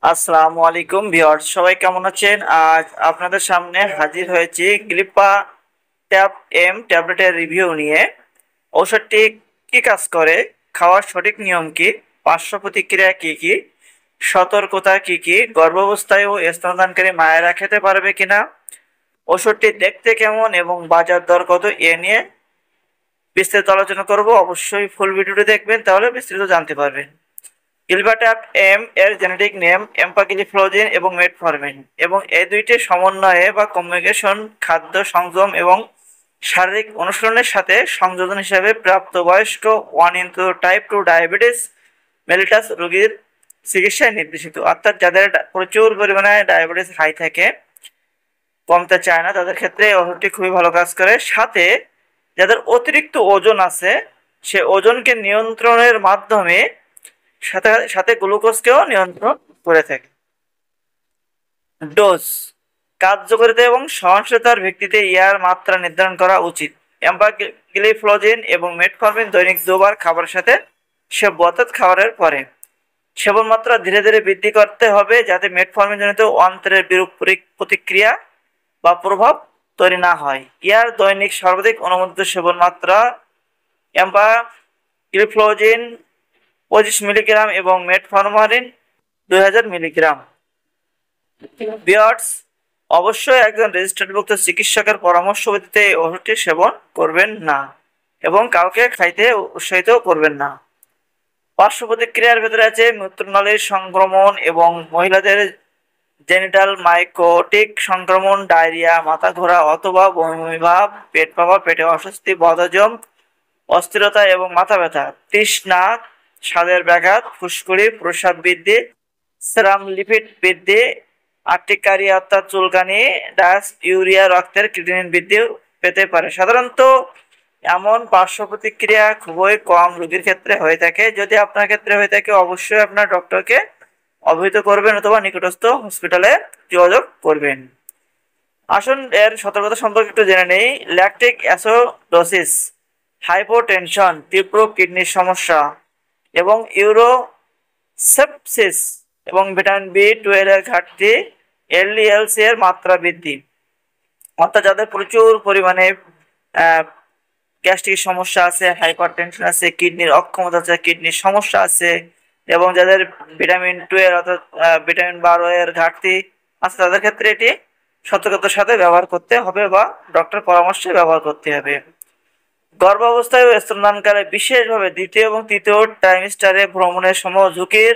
আসসালামু আলাইকুম ভিউয়ার্স, সবাই কেমন আছেন? আজ আপনাদের সামনে হাজির হয়েছি গ্লিপা ট্যাব এম ট্যাবলেটের রিভিউ নিয়ে। ঔষধটি কি কাজ করে, খাওয়ার সঠিক নিয়ম কি, পার্শ্ব প্রতিক্রিয়া কি কি, সতর্কতা কি কি, গর্ভাবস্থায় ও স্তনদানকারী মায়েরা খেতে পারবে কিনা, ওষুধটি দেখতে কেমন এবং বাজার দর কত, এ নিয়ে বিস্তারিত আলোচনা করব। অবশ্যই ফুল ভিডিওটি দেখবেন, তাহলে বিস্তারিত জানতে পারবেন। গিলবার্ট এম এর জেনেটিক নেম এম্পাগিলিফ্লোজিন এবং মেটফর্মিন, এবং এই দুইটির সমন্বয়ে বা কম্বিনেশন খাদ্য সংযম এবং শারীরিক অনুশীলনের সাথে সংযোজন হিসাবে প্রাপ্তবয়স্ক 1 টাইপ 2 ডায়াবেটিস মেলিটাস রোগীর চিকিৎসায় নির্দেশিত। অর্থাৎ যাদের প্রচুর পরিমাণে ডায়াবেটিস হাই থাকে, কমতে চায় না, তাদের ক্ষেত্রে এই ওষুধটি খুবই ভালো কাজ করে। সাথে যাদের অতিরিক্ত ওজন আছে, সে ওজনকে নিয়ন্ত্রণের মাধ্যমে সাথে সাথে গ্লুকোজকেও নিয়ন্ত্রণ করে থাকে। ডোজ, কার্যকারিতা এবং সহনশীলতার ভিত্তিতে ইয়ার মাত্রা নির্ধারণ করা উচিত। এম্পাগ্লিফ্লোজিন এবং মেটফর্মিন দৈনিক 2 বার খাবারের সাথে সেবন, অর্থাৎ খাবারের পরে সেবন মাত্রা ধীরে ধীরে বৃদ্ধি করতে হবে, যাতে মেটফর্মিন জনিত অন্ত্রের বিরূপ প্রতিক্রিয়া বা প্রভাব তৈরি না হয়। ইয়ার দৈনিক সর্বাধিক অনুমোদিত সেবন মাত্রা এম্পাগ্লিফ্লোজিন 25 মিলিগ্রাম এবং মেটফর্মিন 2000 মিলিগ্রাম। ভিউয়ার্স, অবশ্যই একজন রেজিস্টার্ডভুক্ত চিকিৎসকের পরামর্শ ব্যতীত এই ওষুধটি সেবন করবেন না এবং কাউকে খাইতে উৎসাহিত করবেন না। পার্শ্ব প্রতিক্রিয়ার ভেতরে আছে মূত্রনালীর সংক্রমণ এবং মহিলাদের জেনিটাল মাইকোটিক সংক্রমণ, ডায়রিয়া, মাথা ঘোরা অথবা বমি ভাব, পেট ফাঁপা, পেটে অস্বস্তি, বদহজম, অস্থিরতা এবং মাথা ব্যথা, তৃষ্ণা, স্বাদের ব্যাঘাত, ফুসকুড়ি, প্রস্রাব বৃদ্ধি, সেরাম লিপিড বৃদ্ধি, আর্টিকারিয়া অর্থাৎ চুলকানি, ডাস্ট ইউরিয়া, রক্তের ক্রিয়েটিনিন বৃদ্ধি পেতে পারে। সাধারণত এমন পার্শ্ব প্রতিক্রিয়া খুবই কম রোগীর ক্ষেত্রে হয়ে থাকে। যদি আপনার ক্ষেত্রে হয়ে থাকে, অবশ্যই আপনার ডক্টরকে অবহিত করবেন অথবা নিকটস্থ হসপিটালে যোগাযোগ করবেন। আসুন এর সতর্কতা সম্পর্কে একটু জেনে নেই। ল্যাকটিক অ্যাসিডোসিস, হাইপোটেনশন, তীব্র কিডনির সমস্যা এবং ইউরোসেপসিস এবং ভিটামিন বি 12 এর ঘাটতি, এলডিএলসি এর মাত্রা বৃদ্ধি, অর্থাৎ যাদের প্রচুর পরিমাণে গ্যাস্ট্রিক সমস্যা আছে, হাইপারটেনশন আছে, কিডনির অক্ষমতা আছে, কিডনির সমস্যা আছে, এবং যাদের ভিটামিন 12 অর্থাৎ ভিটামিন 12 এর ঘাটতি আছে, তাদের ক্ষেত্রে এটি সতর্কতার সাথে ব্যবহার করতে হবে বা ডক্টর পরামর্শে ব্যবহার করতে হবে। গর্ভাবস্থায় ও স্তনদানকালে, বিশেষভাবে দ্বিতীয় এবং তৃতীয় ট্রাইমিস্টারে ভ্রমণের সময় ঝুঁকির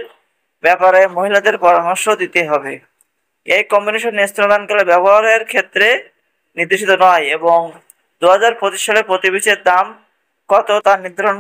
ব্যাপারে মহিলাদের পরামর্শ দিতে হবে। এই কম্বিনেশন স্তনদানকালে ব্যবহারের ক্ষেত্রে নির্দেশিত নয় এবং 2025 সালে প্রতি পিসের দাম কত তা নির্ধারণ